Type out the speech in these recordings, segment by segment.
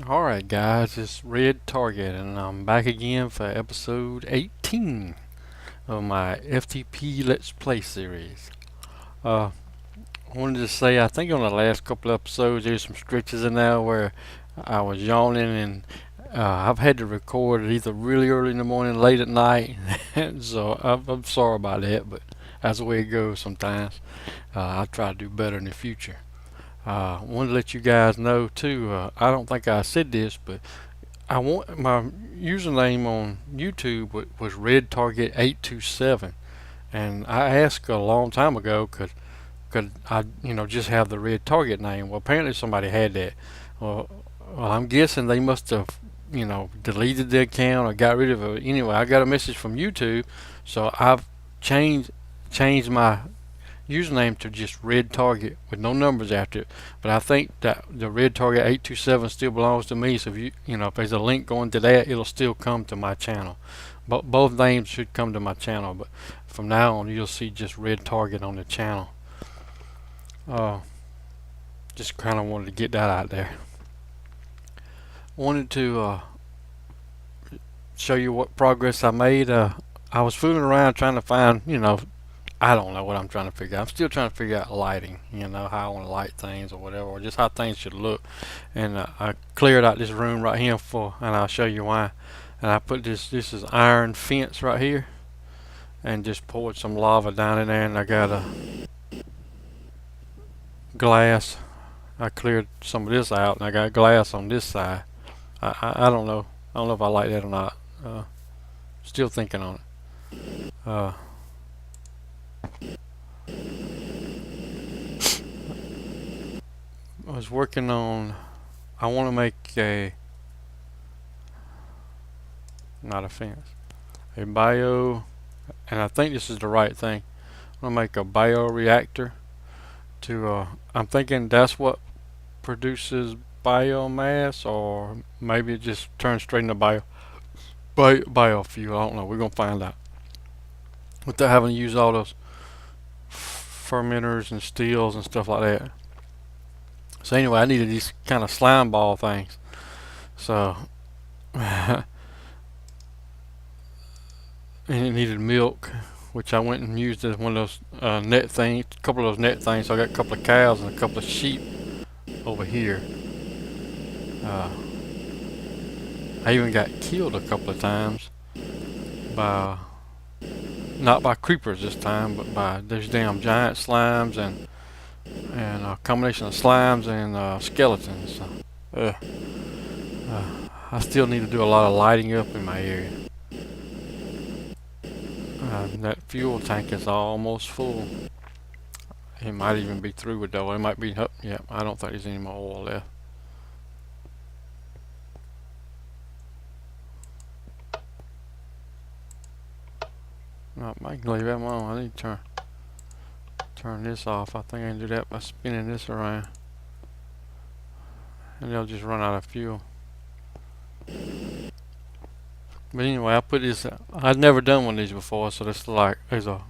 Alright guys, it's Red Target and I'm back again for episode 18 of my FTP Let's Play series. I wanted to say, I think on the last couple episodes there's some stretches in there where I was yawning and I've had to record it either really early in the morning, late at night, so I'm sorry about that, but that's the way it goes sometimes. I'll try to do better in the future. I wanted to let you guys know too, I don't think I said this, but I want my username on YouTube was redtarget827, and I asked a long time ago could I just have the red target name. Well, apparently somebody had that. Well, I'm guessing they must have deleted the account or got rid of it. Anyway, I got a message from YouTube, so I've changed my username to just red target with no numbers after it. But I think that the red target 827 still belongs to me, so if there's a link going to that, it'll still come to my channel. But both names should come to my channel, but from now on you'll see just red target on the channel. uh, just kind of wanted to get that out there. Wanted to show you what progress I made. I was fooling around trying to find, I don't know what I'm trying to figure out. I'm still trying to figure out lighting, how I want to light things or whatever, or just how things should look. And I cleared out this room right here and I'll show you why. And I put this is iron fence right here, and just poured some lava down in there, and I got a glass. I cleared some of this out, and I got glass on this side. I don't know. I don't know if I like that or not. Still thinking on it. Uh, I was working on. I want to make not a fence, a bio, and I think this is the right thing. I'm gonna make a bioreactor to. I'm thinking that's what produces biomass, or maybe it just turns straight into biofuel. I don't know. We're gonna find out without having to use all those fermenters and steels and stuff like that. So anyway, I needed these kind of slime ball things. So and it needed milk, which I went and used as one of those net things, a couple of those net things. So I got a couple of cows and a couple of sheep over here. Uh, I even got killed a couple of times by, not by creepers this time, but by those damn giant slimes and a combination of slimes and skeletons. Uh, I still need to do a lot of lighting up in my area. That fuel tank is almost full. It might even be through with though. It might be. Yeah, I don't think there's any more oil left. No, I can leave that on. I need to turn this off. I think I can do that by spinning this around, and they'll just run out of fuel. But anyway, I put this. I'd never done one of these before, so this like there's a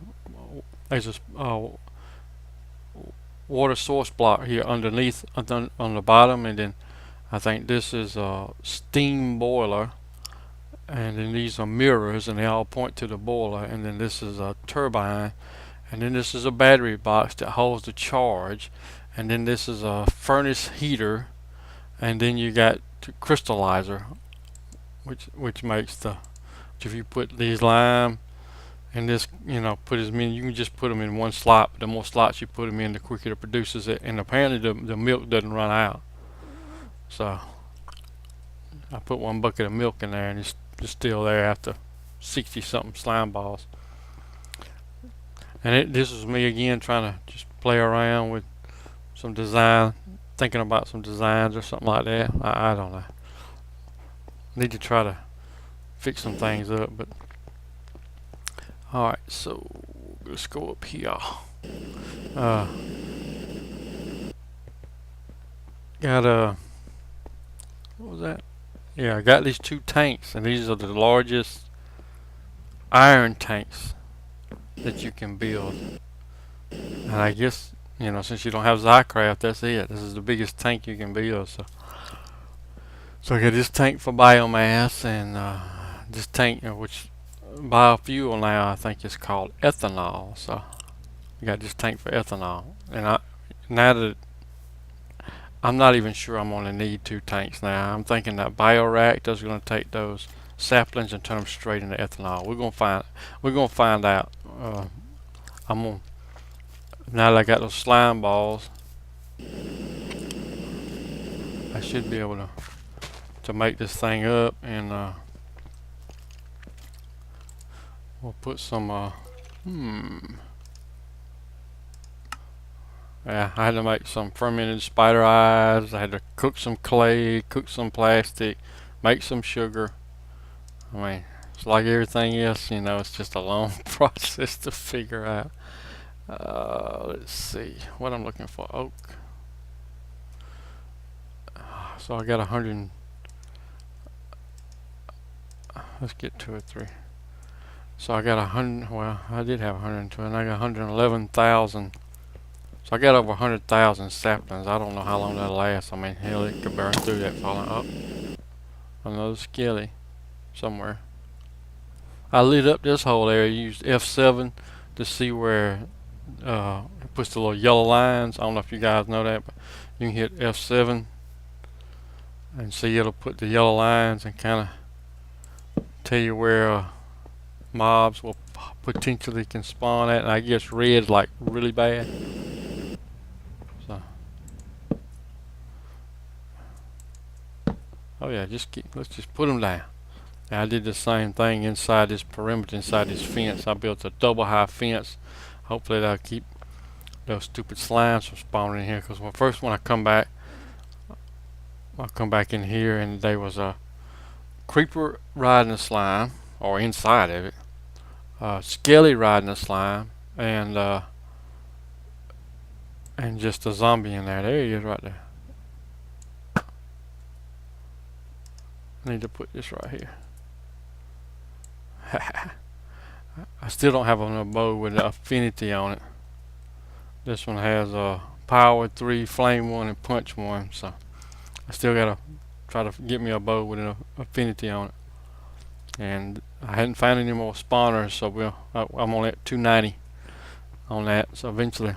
water source block here underneath on the bottom, and then I think this is a steam boiler, and then these are mirrors, and they all point to the boiler, and then this is a turbine, and then this is a battery box that holds the charge, and then this is a furnace heater, and then you got the crystallizer, which makes the, if you put these lime and this, put as many, you can just put them in one slot, but the more slots you put them in, the quicker it produces it, and apparently the milk doesn't run out. So I put one bucket of milk in there, and it's still there after 60 something slime balls. And this was me again trying to just play around with some design, thinking about some designs or something like that. I don't know. Need to try to fix some things up, but alright, so let's go up here. Got what was that? Yeah, I got these two tanks, and these are the largest iron tanks that you can build. And I guess, since you don't have Zycraft, that's it. This is the biggest tank you can build. So So I got this tank for biomass, and this tank, which biofuel now I think is called ethanol. So I got this tank for ethanol, and now that I'm not even sure I'm going to need two tanks now. I'm thinking that bioreactor is going to take those saplings and turn them straight into ethanol. We're going to find. We're going to find out. I'm gonna, now that I got those slime balls, I should be able to make this thing up, and we'll put some. Yeah, I had to make some fermented spider eyes. I had to cook some clay, cook some plastic, make some sugar. I mean, it's like everything else, it's just a long process to figure out. Let's see what I'm looking for. Oak. So I got 100. Let's get 2 or 3. So I got 100. Well, I did have 120. I got 111,000. So I got over 100,000 saplings. I don't know how long that'll last. I mean, hell, it could burn through that falling up. Another skelly somewhere. I lit up this whole area. Used F7 to see where it puts the little yellow lines. I don't know if you guys know that, but you can hit F7 and see it'll put the yellow lines and kind of tell you where mobs will potentially can spawn at. And I guess red's like really bad. So, oh yeah, let's just put them down. Now I did the same thing inside this perimeter, inside this fence. I built a double high fence. Hopefully that'll keep those stupid slimes from spawning in here. Because when I come back, I'll come back in here and there was a creeper riding a slime, or inside of it, skelly riding a slime, and just a zombie in there. There he is right there. I need to put this right here. I still don't have an bow with the affinity on it. This one has a power 3, flame 1, and punch 1, so I still gotta try to get me a bow with an affinity on it. And I hadn't found any more spawners, so I'm only at 290 on that. So eventually,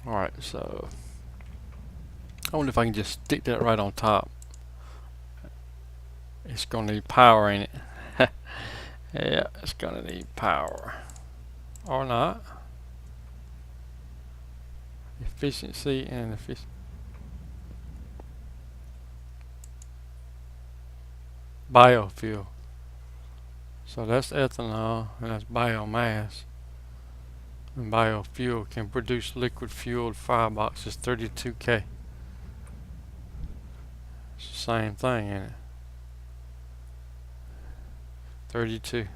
all right. So I wonder if I can just stick that right on top. It's gonna need power, ain't it? Yeah, it's gonna need power, or not. Efficiency and efficiency. Biofuel. So that's ethanol and that's biomass. And biofuel can produce liquid fueled fireboxes 32K. It's the same thing, ain't it? 32.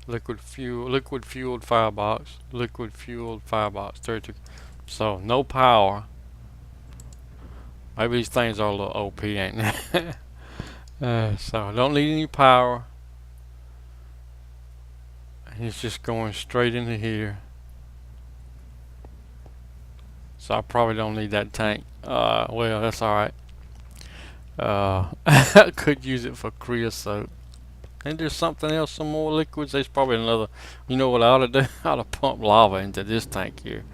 Liquid fueled firebox, 32. So no power. Maybe these things are a little OP, ain't they? So I don't need any power. And it's just going straight into here. So I probably don't need that tank. Well, that's alright. I could use it for creosote. And there's something else, some more liquids. There's probably another. You know what I ought to do? I ought to pump lava into this tank here.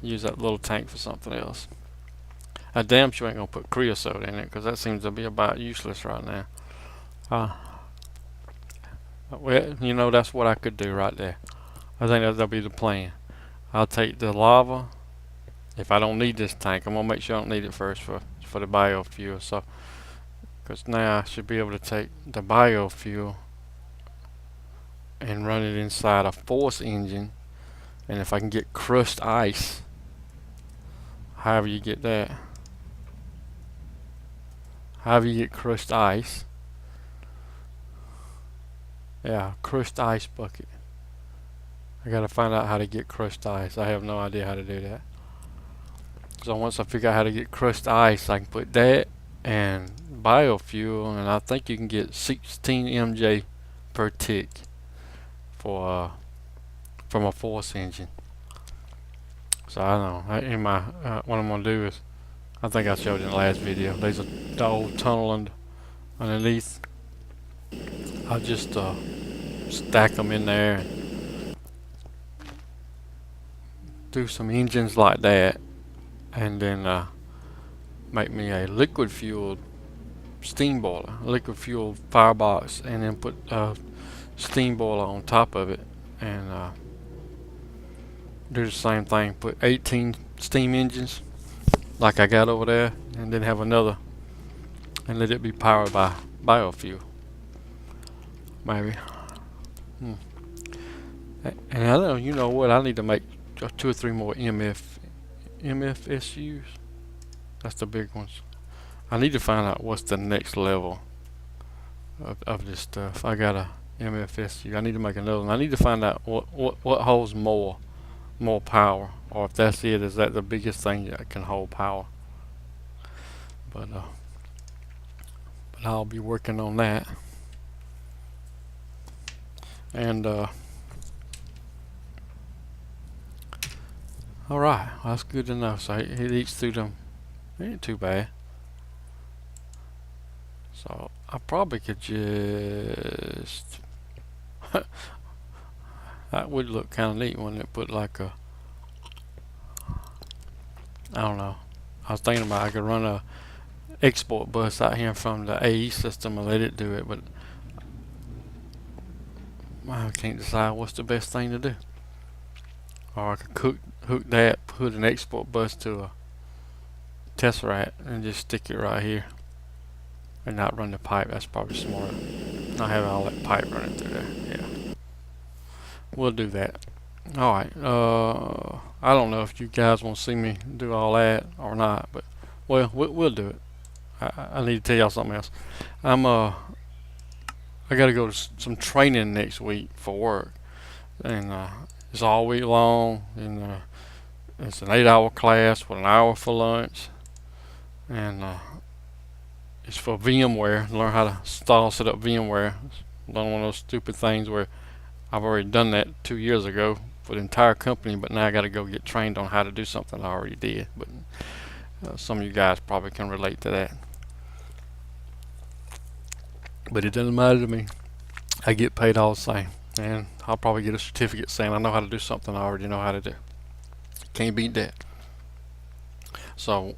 Use that little tank for something else. I damn sure ain't gonna put creosote in it, because that seems to be about useless right now. Well, that's what I could do right there. I think that'll be the plan. I'll take the lava. If I don't need this tank, I'm gonna make sure I don't need it first for the biofuel. So, because now I should be able to take the biofuel and run it inside a force engine. And if I can get crushed ice, however you get that, however you get crushed ice, yeah, crushed ice bucket. I gotta find out how to get crushed ice. I have no idea how to do that. So once I figure out how to get crushed ice, I can put that and biofuel, and I think you can get 16 MJ per tick for from a force engine. So I don't know. What I'm gonna do is I think I showed in the last video. There's the old tunnel underneath. I just stack them in there and do some engines like that, and then make me a liquid fueled steam boiler, liquid fueled firebox, and then put steam boiler on top of it, and do the same thing. Put 18 steam engines like I got over there, and then have another, and let it be powered by biofuel, maybe. And I don't know, you know what? I need to make 2 or 3 more MFSUs. That's the big ones. I need to find out what's the next level of this stuff. I got a MFSU. I need to make another one. I need to find out what holds more power, or if that's it. Is that the biggest thing that can hold power? But I'll be working on that. And all right, well, that's good to know. So it eats through them. It ain't too bad. So I probably could just that would look kind of neat when it put like a, I don't know. I was thinking about I could run a export bus out here from the AE system and let it do it, but I can't decide what's the best thing to do. Or I could hook that, put an export bus to a tesseract and just stick it right here and not run the pipe. That's probably smart. Not having all that pipe running through there. Yeah, we'll do that. Alright, I don't know if you guys want to see me do all that or not, but well, we'll do it. I need to tell y'all something else. I gotta go to some training next week for work, and it's all week long, and it's an 8-hour class with an hour for lunch, and it's for VMware. Learn how to install, set up VMware. It's one of those stupid things where I've already done that 2 years ago for the entire company, but now I got to go get trained on how to do something I already did. But some of you guys probably can relate to that. But it doesn't matter to me. I get paid all the same, and I'll probably get a certificate saying I know how to do something I already know how to do. Can't beat that. So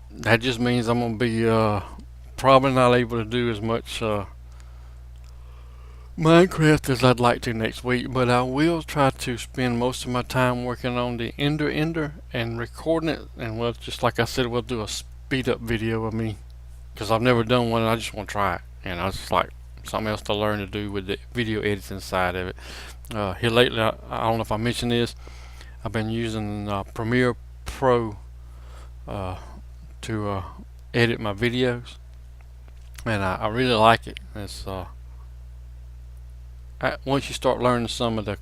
that just means I'm gonna be probably not able to do as much Minecraft as I'd like to next week, but I will try to spend most of my time working on the Ender and recording it, and well, just like I said, we'll do a speed up video of me, because I've never done one and I just want to try it, and I was just like something else to learn to do with the video editing side of it. Here lately, I don't know if I mentioned this, I've been using Premiere Pro to edit my videos, and I really like it. It's once you start learning some of the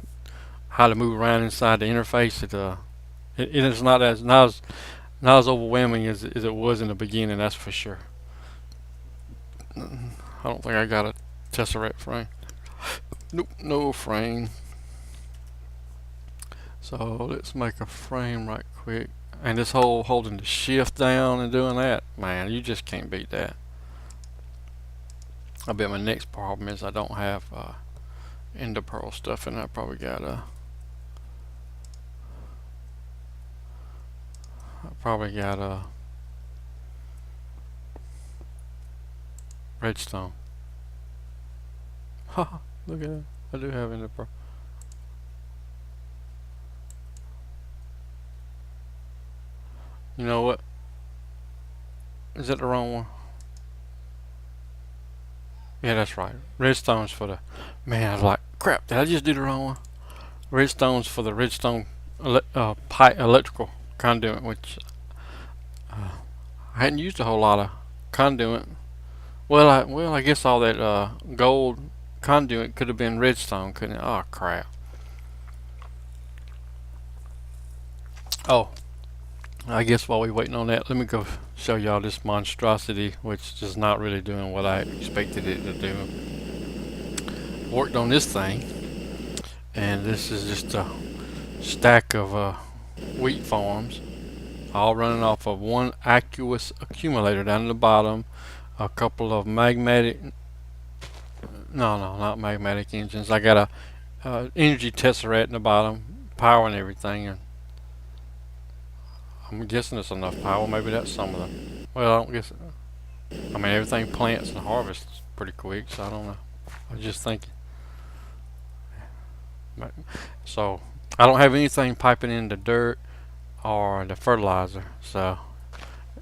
how to move around inside the interface, it is not as overwhelming as it was in the beginning. That's for sure. I don't think I got a tesseract frame. Nope, no frame. So let's make a frame right quick. And this whole holding the shift down and doing that, man, you just can't beat that. I bet my next problem is I don't have Ender Pearl stuff, and I probably got redstone. Haha, look at that. I do have Ender Pearl. You know what? Is that the wrong one? Yeah, that's right. Redstone's for the... Man, I was like, crap, did I just do the wrong one? Redstone's for the redstone electrical conduit, which I hadn't used a whole lot of conduit. Well, I guess all that gold conduit could have been redstone, couldn't it? Oh, crap. Oh, I guess while we're waiting on that, let me go show y'all this monstrosity, which is not really doing what I expected it to do. Worked on this thing, and this is just a stack of wheat farms, all running off of one aqueous accumulator down at the bottom, a couple of magmatic, no, not magmatic engines. I got a energy tesseract in the bottom, powering everything, and I'm guessing it's enough power. Maybe that's some of them. Well, I don't guess. I mean, everything plants and harvests pretty quick, so I don't know. I was just thinking. So I don't have anything piping in the dirt or the fertilizer, so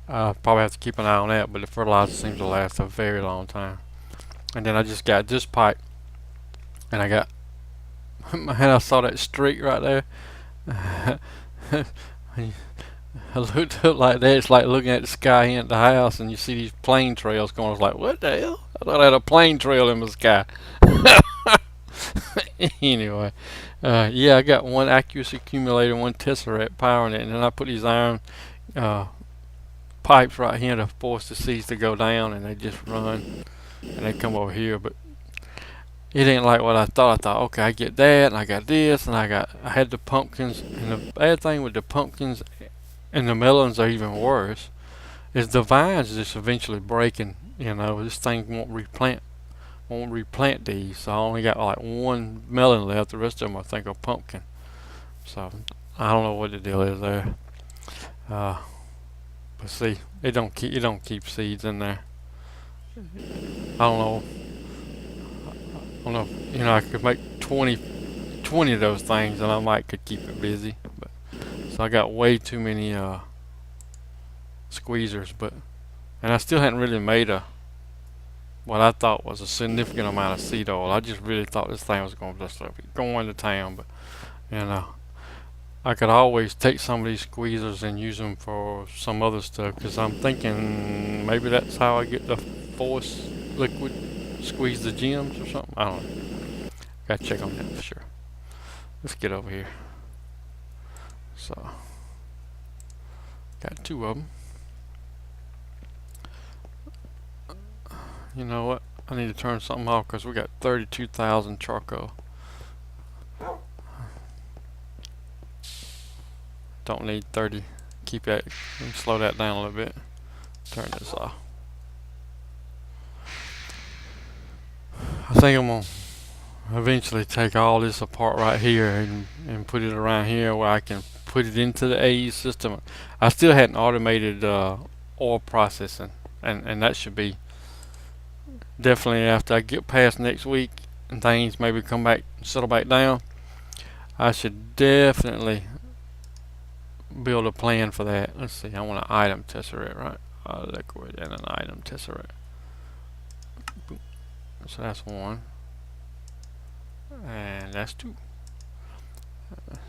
I probably have to keep an eye on that. But the fertilizer seems to last a very long time. And then I just got this pipe, and I got, and I saw that streak right there. I looked up like that. It's like looking at the sky in at the house, and you see these plane trails going. I was like, what the hell? I thought I had a plane trail in the sky. Anyway, yeah, I got one aqueous accumulator, one tesseract powering it, and then I put these iron pipes right here to force the seeds to go down, and they just run, and they come over here. But it ain't like what I thought. I thought, okay, I get that, and I got this, and I had the pumpkins. And the bad thing with the pumpkins and the melons are even worse is the vines just eventually breaking. You know, this thing won't replant these. So I only got like one melon left. The rest of them I think are pumpkin. So I don't know what the deal is there. But see, it don't keep seeds in there. I don't know. I don't know. You know, I could make 20 of those things, and I might could keep it busy. But so I got way too many squeezers, and I still hadn't really made what I thought was a significant amount of seed oil. I just really thought this thing was going to just go into town, but you know, I could always take some of these squeezers and use them for some other stuff, because I'm thinking maybe that's how I get the force liquid squeeze the gems or something. I don't know. Gotta check on that for sure. Let's get over here. So got two of them. You know what? I need to turn something off because we got 32,000 charcoal. Don't need 30. Keep that. Slow that down a little bit. Turn this off. I think I'm gonna eventually take all this apart right here and put it around here where I can put it into the AE system. I still hadn't automated oil processing, and that should be definitely after I get past next week and things maybe come back, settle back down. I should definitely build a plan for that. Let's see, I want an item tesseract, right? Liquid and an item tesseract. So that's one, and that's two.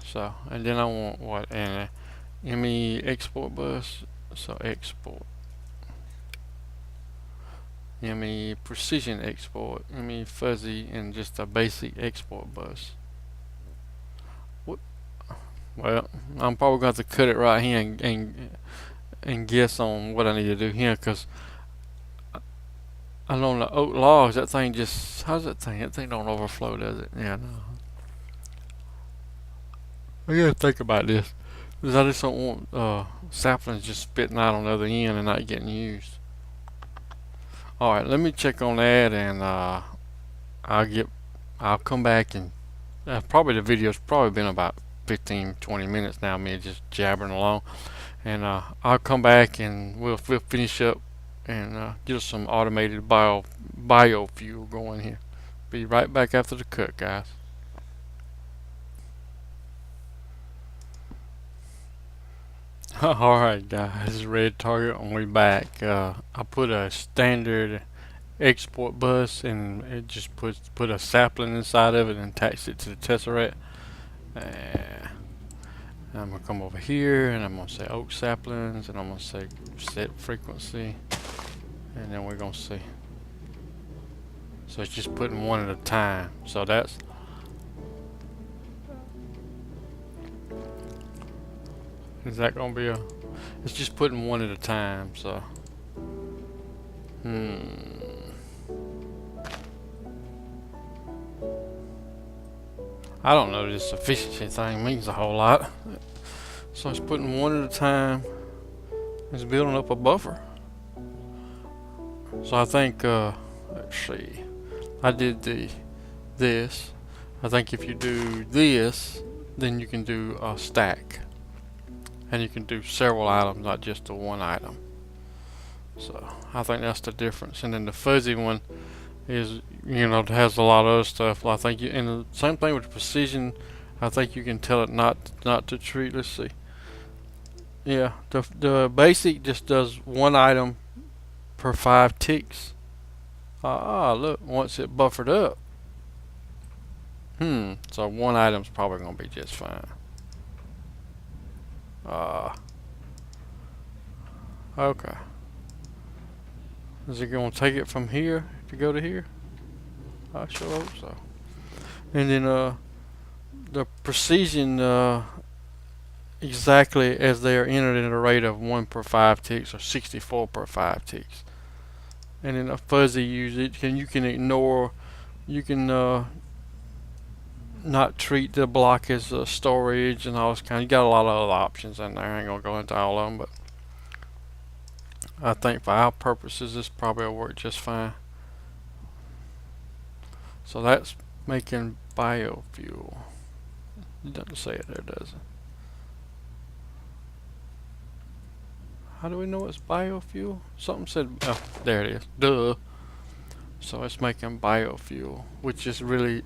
So, and then I want what? And ME export bus. So export. ME precision export. ME fuzzy, and just a basic export bus. What? Well, I'm probably going to have to cut it right here and guess on what I need to do here, because I know on the oak logs, that thing just, how's that thing? That thing don't overflow, does it? Yeah, no. I gotta think about this, because I just don't want saplings just spitting out on the other end and not getting used. Alright, let me check on that, and I'll come back, and probably the video's probably been about 15-20 minutes now, me just jabbering along, and I'll come back and we'll finish up and get us some automated biofuel going here. Be right back after the cut, guys. Alright guys, this is Red Target, and we're back. I put a standard export bus, and it just put a sapling inside of it and attached it to the tesseract. I'm gonna come over here, and I'm gonna say oak saplings, and I'm gonna say set frequency, and then we're gonna see. So it's just putting one at a time. So that's is that gonna be a? It's just putting one at a time. So I don't know. This efficiency thing means a whole lot. So it's putting one at a time. It's building up a buffer. So I think, let's see, I did this. I think if you do this, then you can do a stack. And you can do several items, not just the one item. So I think that's the difference. And then the fuzzy one is, has a lot of other stuff. I think and the same thing with precision. I think you can tell it not to treat. Let's see. Yeah, the basic just does one item per 5 ticks. Look, once it buffered up. So one item's probably gonna be just fine. Okay. Is it gonna take it from here to go to here? I sure hope so. And then the precision exactly as they are entered at a rate of 1 per 5 ticks or 64 per 5 ticks. And then a fuzzy you can ignore, you can not treat the block as storage and all this kind. You got a lot of other options in there. I ain't gonna go into all of them, but I think for our purposes this probably will work just fine. So that's making biofuel. It doesn't say it there, does it? How do we know it's biofuel? Something said, oh, there it is. Duh. So it's making biofuel, which is really,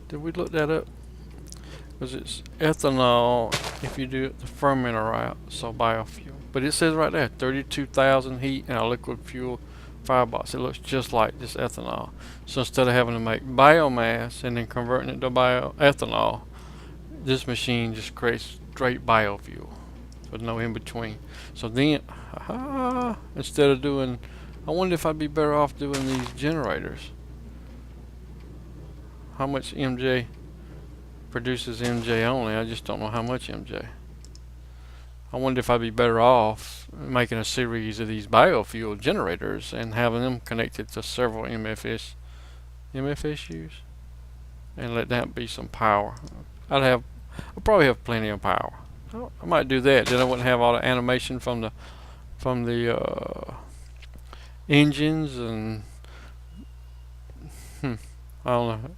did we look that up? Because it's ethanol if you do it the fermenter route, so biofuel. But it says right there, 32,000 heat and a liquid fuel firebox. It looks just like this ethanol. So instead of having to make biomass and then converting it to bioethanol, this machine just creates straight biofuel with no in between. So then, instead of doing, I wonder if I'd be better off doing these generators. How much MJ produces MJ only? I just don't know how much MJ. I wonder if I'd be better off making a series of these biofuel generators and having them connected to several MFSUs and let that be some power. I'll probably have plenty of power. I might do that. Then I wouldn't have all the animation from the engines and I don't know.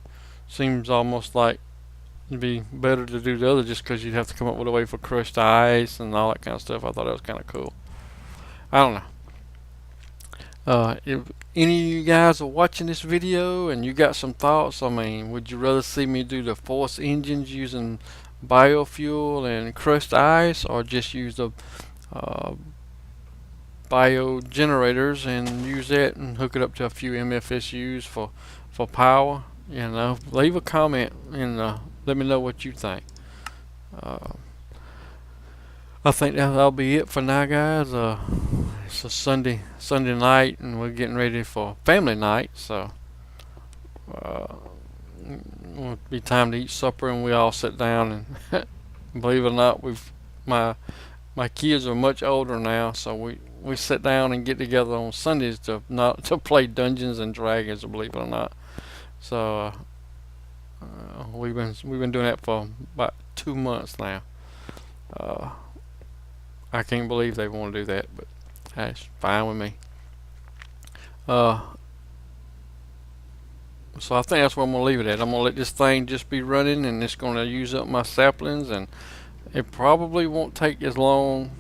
Seems almost like it'd be better to do the other just because you'd have to come up with a way for crushed ice and all that kind of stuff. I thought that was kind of cool. I don't know. If any of you guys are watching this video and you got some thoughts, I mean, would you rather see me do the force engines using biofuel and crushed ice, or just use the bio generators and use that and hook it up to a few MFSUs for power? Leave a comment and let me know what you think. I think that'll be it for now, guys. It's a Sunday night and we're getting ready for family night, so it'll be time to eat supper and we all sit down and believe it or not, my kids are much older now, so we sit down and get together on Sundays to play Dungeons and Dragons, believe it or not. So we've been doing that for about 2 months now. I can't believe they want to do that, but that's fine with me. So I think that's where I'm gonna leave it at. I'm gonna let this thing just be running, and it's gonna use up my saplings, and it probably won't take as long.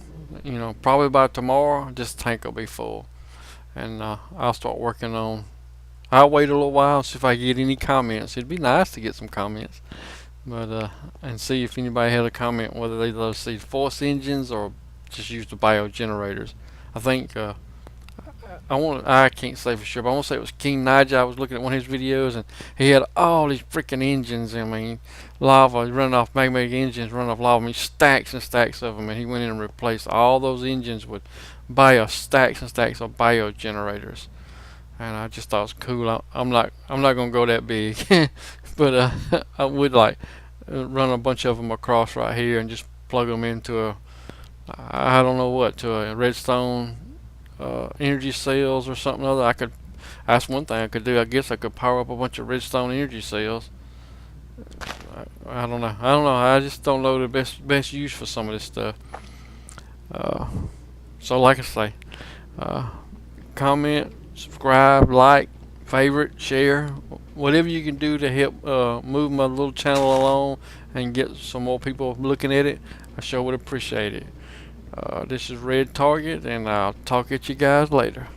Probably by tomorrow, this tank will be full, and I'll start working on. I'll wait a little while and see if I get any comments. It'd be nice to get some comments, but and see if anybody had a comment whether they love to see force engines or just use the bio generators. I think I can't say for sure, but I want to say it was King Nigel. I was looking at one of his videos and he had all these freaking engines. I mean, lava running off, magmatic engines running off lava. I mean, stacks and stacks of them, and he went in and replaced all those engines with stacks and stacks of bio generators. And I just thought it was cool. I'm not gonna go that big, but I would run a bunch of them across right here and just plug them into I don't know what, to a redstone energy cells or something other. That's one thing I could do. I guess I could power up a bunch of redstone energy cells. I don't know. I just don't know the best use for some of this stuff. Uh, so like I say, comment, subscribe, like, favorite, share, whatever you can do to help move my little channel along and get some more people looking at it. I sure would appreciate it. This is Red Target, and I'll talk at you guys later.